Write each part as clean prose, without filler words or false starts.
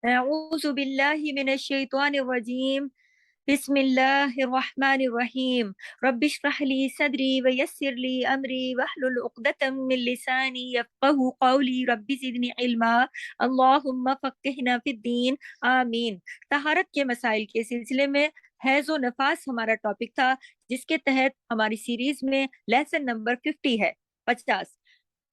اعوذ باللہ من الشیطان الرجیم بسم اللہ الرحمن الرحیم رب اشرح لی صدری ویسر لی امری واحلل عقدۃ من لسانی یفقهوا قولی رب زدنی علما اللہم فقہنا فی الدین آمین۔ طہارت کے مسائل کے سلسلے میں حیض و نفاس ہمارا ٹاپک تھا، جس کے تحت ہماری سیریز میں لیسن نمبر 50 ہے، 50۔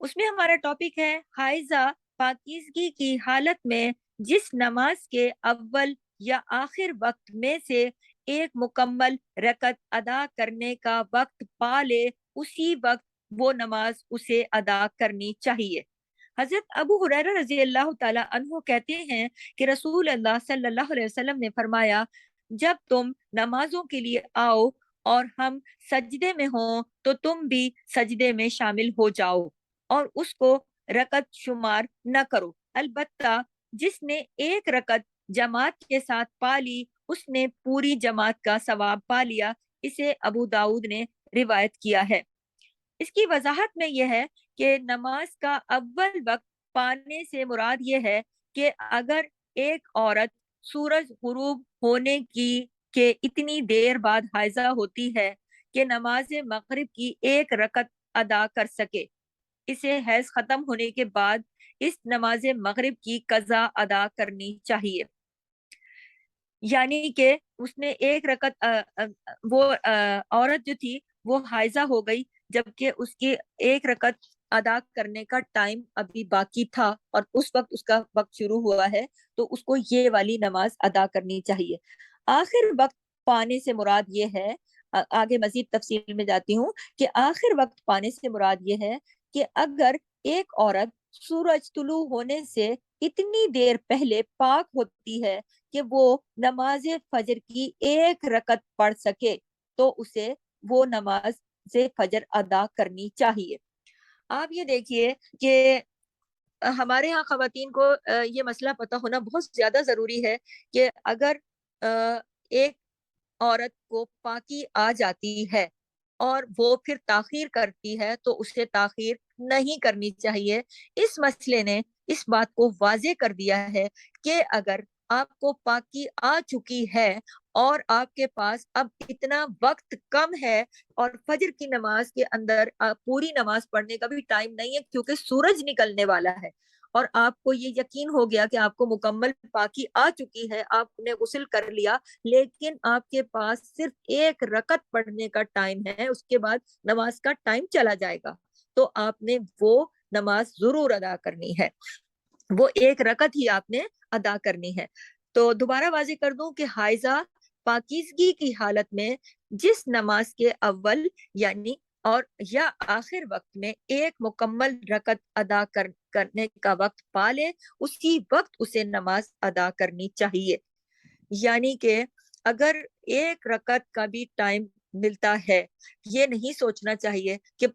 اس میں ہمارا ٹاپک ہے حائضہ پاکیزگی کی حالت میں جس نماز کے اول یا آخر وقت میں سے ایک مکمل رکعت ادا کرنے کا وقت پا لے، اسی وقت وہ نماز اسے ادا کرنی چاہیے۔ حضرت ابو ہریرہ رضی اللہ تعالی عنہ کہتے ہیں کہ رسول اللہ صلی اللہ علیہ وسلم نے فرمایا، جب تم نمازوں کے لیے آؤ اور ہم سجدے میں ہوں تو تم بھی سجدے میں شامل ہو جاؤ اور اس کو رکعت شمار نہ کرو، البتہ جس نے ایک رکعت جماعت کے ساتھ پا لی اس نے پوری جماعت کا ثواب پا لیا۔ اسے ابو داؤد نے روایت کیا ہے۔ اس کی وضاحت میں یہ ہے کہ نماز کا اول وقت پانے سے مراد یہ ہے کہ اگر ایک عورت سورج غروب ہونے کی کہ اتنی دیر بعد حائضہ ہوتی ہے کہ نماز مغرب کی ایک رکعت ادا کر سکے، اسے حیض ختم ہونے کے بعد اس نماز مغرب کی قضا ادا کرنی چاہیے۔ یعنی کہ اس نے ایک رکعت وہ عورت جو تھی وہ حائضہ ہو گئی، جبکہ اس کی ایک رکعت ادا کرنے کا ٹائم ابھی باقی تھا اور اس وقت اس کا وقت شروع ہوا ہے، تو اس کو یہ والی نماز ادا کرنی چاہیے۔ آخر وقت پانے سے مراد یہ ہے، آگے مزید تفصیل میں جاتی ہوں، کہ آخر وقت پانے سے مراد یہ ہے کہ اگر ایک عورت سورج طلوع ہونے سے اتنی دیر پہلے پاک ہوتی ہے کہ وہ نماز فجر کی ایک رکعت پڑھ سکے تو اسے وہ نماز فجر ادا کرنی چاہیے۔ آپ یہ دیکھیے کہ ہمارے ہاں خواتین کو یہ مسئلہ پتہ ہونا بہت زیادہ ضروری ہے کہ اگر ایک عورت کو پاکی آ جاتی ہے اور وہ پھر تاخیر کرتی ہے تو اسے تاخیر نہیں کرنی چاہیے۔ اس مسئلے نے اس بات کو واضح کر دیا ہے کہ اگر آپ کو پاکی آ چکی ہے اور آپ کے پاس اب اتنا وقت کم ہے اور فجر کی نماز کے اندر پوری نماز پڑھنے کا بھی ٹائم نہیں ہے کیونکہ سورج نکلنے والا ہے، اور آپ کو یہ یقین ہو گیا کہ آپ کو مکمل پاکی آ چکی ہے، آپ نے غسل کر لیا، لیکن آپ کے پاس صرف ایک رکعت پڑھنے کا ٹائم ہے، اس کے بعد نماز کا ٹائم چلا جائے گا، تو آپ نے وہ نماز ضرور ادا کرنی ہے، وہ ایک رکعت ہی آپ نے ادا کرنی ہے۔ تو دوبارہ واضح کر دوں کہ حائضہ پاکیزگی کی حالت میں جس نماز کے اول یعنی اور یا آخر وقت میں ایک مکمل رکعت ادا کرنے کا وقت پا لے، اسی وقت اسے نماز ادا کرنی چاہیے۔ یعنی کہ اگر ایک رکعت کا بھی ٹائم ملتا ہے، یہ نہیں سوچنا چاہیے کہ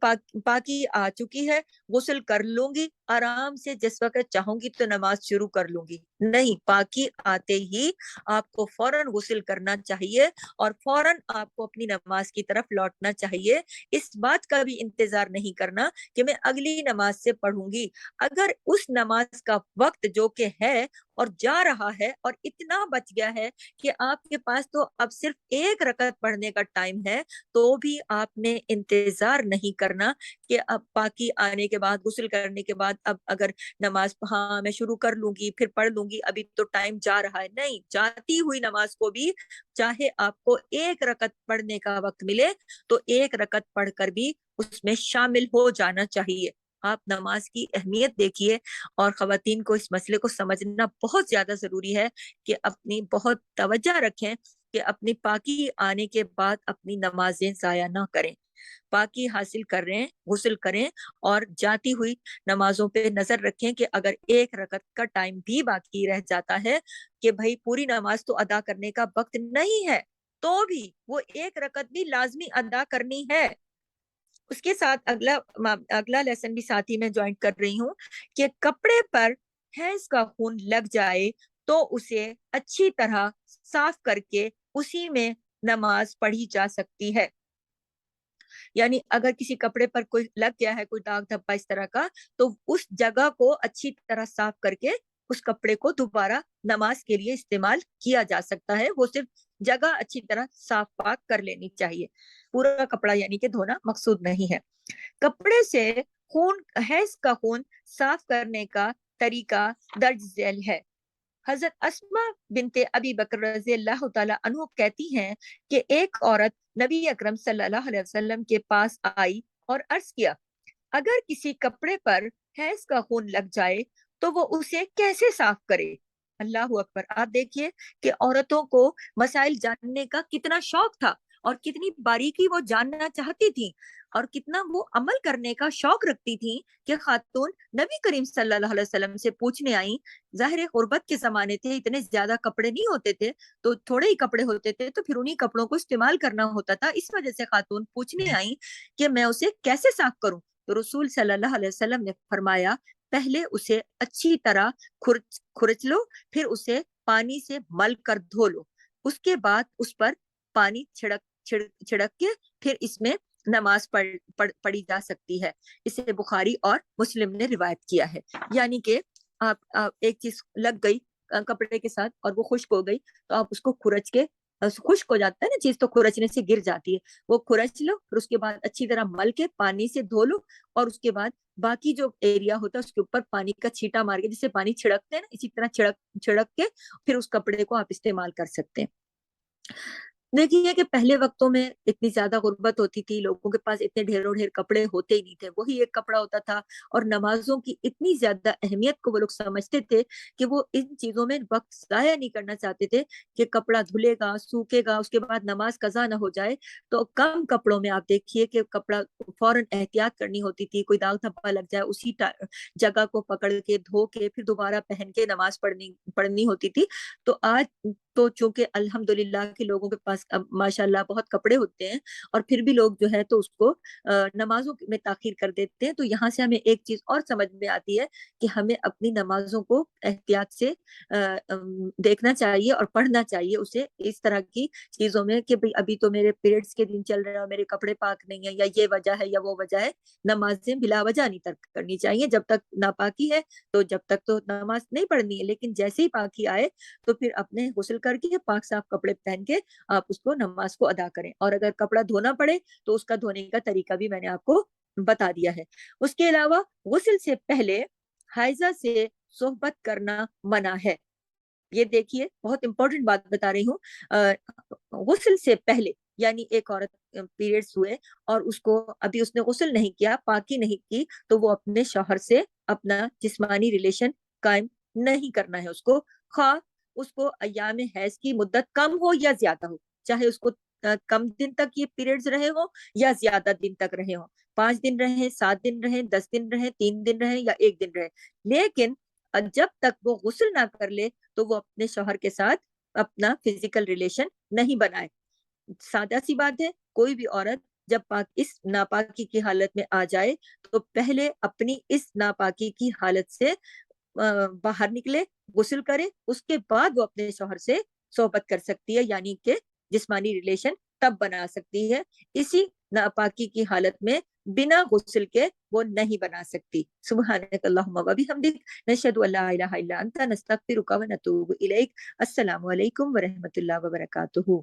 پاکی آ چکی ہے، غسل کر لوں گی، آرام سے جس وقت چاہوں گی تو نماز شروع کر لوں گی۔ نہیں، پاکی آتے ہی آپ کو فوراً غسل کرنا چاہیے اور فوراً آپ کو اپنی نماز کی طرف لوٹنا چاہیے۔ اس بات کا بھی انتظار نہیں کرنا کہ میں اگلی نماز سے پڑھوں گی۔ اگر اس نماز کا وقت جو کہ ہے اور جا رہا ہے اور اتنا بچ گیا ہے کہ آپ کے پاس تو اب صرف ایک رکعت پڑھنے کا ٹائم ہے، تو بھی آپ نے انتظار نہیں کرنا کہ اب پاکی آنے کے بعد غسل کرنے کے بعد اب اگر نماز ہاں میں شروع کر لوں گی پھر پڑھ لوں گی، ابھی تو ٹائم جا رہا ہے۔ نہیں، جاتی ہوئی نماز کو بھی چاہے آپ کو ایک رکعت پڑھنے کا وقت ملے تو ایک رکعت پڑھ کر بھی اس میں شامل ہو جانا چاہیے۔ آپ نماز کی اہمیت دیکھیے، اور خواتین کو اس مسئلے کو سمجھنا بہت زیادہ ضروری ہے کہ اپنی بہت توجہ رکھیں کہ اپنی پاکی آنے کے بعد اپنی نمازیں ضائع نہ کریں، پاکی حاصل کر رہے ہیں غسل کریں اور جاتی ہوئی نمازوں پہ نظر رکھیں کہ اگر ایک رکعت کا ٹائم بھی باقی رہ جاتا ہے کہ بھائی پوری نماز تو ادا کرنے کا وقت نہیں ہے، تو بھی وہ ایک رکعت بھی لازمی ادا کرنی ہے۔ اس کے ساتھ اگلا لیسن بھی ساتھ ہی میں جوائنٹ کر رہی ہوں کہ کپڑے پر حیض کا خون لگ جائے تو اسے اچھی طرح صاف کر کے اسی میں نماز پڑھی جا سکتی ہے۔ یعنی اگر کسی کپڑے پر کوئی لگ گیا ہے، کوئی داغ دھبا اس طرح کا، تو اس جگہ کو اچھی طرح صاف کر کے اس کپڑے کو دوبارہ نماز کے لیے استعمال کیا جا سکتا ہے. وہ صرف جگہ اچھی طرح صاف پاک کر لینی چاہیے. پورا کپڑا یعنی کہ دھونا مقصود نہیں ہے. کپڑے سے حیض کا خون صاف کرنے کا طریقہ درج ذیل ہے. حضرت اسما بنت ابی بکر رضی اللہ تعالی عنہ کہتی ہیں کہ ایک عورت نبی اکرم صلی اللہ علیہ وسلم کے پاس آئی اور عرض کیا، اگر کسی کپڑے پر حیض کا خون لگ جائے تو وہ اسے کیسے صاف کرے؟ اللہ اکبر. آپ دیکھیے کہ عورتوں کو مسائل جاننے کا کتنا شوق تھا اور کتنی باریکی وہ جاننا چاہتی تھی اور کتنا وہ عمل کرنے کا شوق رکھتی تھی کہ خاتون نبی کریم صلی اللہ علیہ وسلم سے پوچھنے آئیں. ظاہر غربت کے زمانے تھے، اتنے زیادہ کپڑے نہیں ہوتے تھے، تو تھوڑے ہی کپڑے ہوتے تھے، تو پھر انہی کپڑوں کو استعمال کرنا ہوتا تھا. اس وجہ سے خاتون پوچھنے آئیں کہ میں اسے کیسے صاف کروں. تو رسول صلی اللہ علیہ وسلم نے فرمایا، پہلے اسے اچھی طرح کھرچ لو، پھر اسے پانی سے مل کر دھو لو، اس کے بعد اس پر پانی چھڑک کے پھر اس میں نماز پڑھی جا سکتی ہے. اسے بخاری اور مسلم نے روایت کیا ہے. یعنی کہ آپ ایک چیز لگ گئی کپڑے کے ساتھ اور وہ خشک ہو گئی تو آپ اس کو کھرچ کے، خشک ہو جاتا ہے نا چیز تو کھرچنے سے گر جاتی ہے، وہ کھرچ لو، پھر اس کے بعد اچھی طرح مل کے پانی سے دھو لو، اور اس کے بعد باقی جو ایریا ہوتا ہے اس کے اوپر پانی کا چھینٹا مار کے، جسے پانی چھڑکتے ہیں نا، اسی طرح چھڑک کے پھر اس کپڑے کو آپ استعمال کر سکتے ہیں. دیکھیے کہ پہلے وقتوں میں اتنی زیادہ غربت ہوتی تھی، لوگوں کے پاس اتنے ڈھیروں ڈھیر کپڑے ہوتے ہی نہیں تھے، وہی ایک کپڑا ہوتا تھا، اور نمازوں کی اتنی زیادہ اہمیت کو وہ لوگ سمجھتے تھے کہ وہ ان چیزوں میں وقت ضائع نہیں کرنا چاہتے تھے کہ کپڑا دھلے گا، سوکھے گا، اس کے بعد نماز قضا نہ ہو جائے. تو کم کپڑوں میں آپ دیکھیے کہ کپڑا فوراً احتیاط کرنی ہوتی تھی، کوئی داغ دھبا لگ جائے اسی جگہ کو پکڑ کے دھو کے پھر دوبارہ پہن کے نماز پڑھنی ہوتی تھی. تو آج تو چونکہ الحمدللہ کے لوگوں کے پاس ماشاء اللہ بہت کپڑے ہوتے ہیں، اور پھر بھی لوگ جو ہے تو اس کو نمازوں میں تاخیر کر دیتے ہیں. تو یہاں سے ہمیں ایک چیز اور سمجھ میں آتی ہے کہ ہمیں اپنی نمازوں کو احتیاط سے دیکھنا چاہیے اور پڑھنا چاہیے اسے اس طرح کی چیزوں میں کہ ابھی تو میرے پیریڈز کے دن چل رہے ہیں اور میرے کپڑے پاک نہیں ہیں، یا یہ وجہ ہے یا وہ وجہ ہے. نمازیں بلا وجہ نہیں ترک کرنی چاہیے. جب تک ناپاکی ہے تو جب تک تو نماز نہیں پڑھنی ہے، لیکن جیسے ہی پاکی آئے تو پھر اپنے غسل کر کے پاک صاف کپڑے پہن کے آپ اس کو نماز کو ادا کریں. اور اگر کپڑا دھونا پڑے تو اس کا دھونے کا طریقہ بھی میں نے آپ کو بتا دیا ہے. اس کے علاوہ غسل سے پہلے حائضہ سے صحبت کرنا منع ہے. یہ دیکھیے بہت امپورٹنٹ بات بتا رہی ہوں. غسل سے پہلے یعنی ایک عورت پیریڈز ہوئے اور اس کو ابھی اس نے غسل نہیں کیا، پاکی نہیں کی، تو وہ اپنے شوہر سے اپنا جسمانی ریلیشن قائم نہیں کرنا ہے. اس کو خواہ اس کو ایام حیض کی مدت کم ہو یا زیادہ ہو، چاہے اس کو کم دن تک یہ پیریڈز رہے ہو یا زیادہ دن تک رہے ہو، 5 دن رہے، 7 دن رہے، 10 دن رہے، 3 دن رہے یا 1 دن رہے، لیکن جب تک وہ غسل نہ کر لے تو وہ اپنے شوہر کے ساتھ اپنا فزیکل ریلیشن نہیں بنائے. سادہ سی بات ہے، کوئی بھی عورت جب اس ناپاکی کی حالت میں آ جائے تو پہلے اپنی اس ناپاکی کی حالت سے باہر نکلے، غسل کرے، اس کے بعد وہ اپنے شوہر سے صحبت کر سکتی ہے، یعنی کہ جسمانی ریلیشن تب بنا سکتی ہے. اسی ناپاکی کی حالت میں بنا غسل کے وہ نہیں بنا سکتی. سبحانک اللہم و بحمدک، نشہد ان لا الہ الا انت، نستغفرک و نتوب الیک. السلام علیکم ورحمۃ اللہ وبرکاتہ.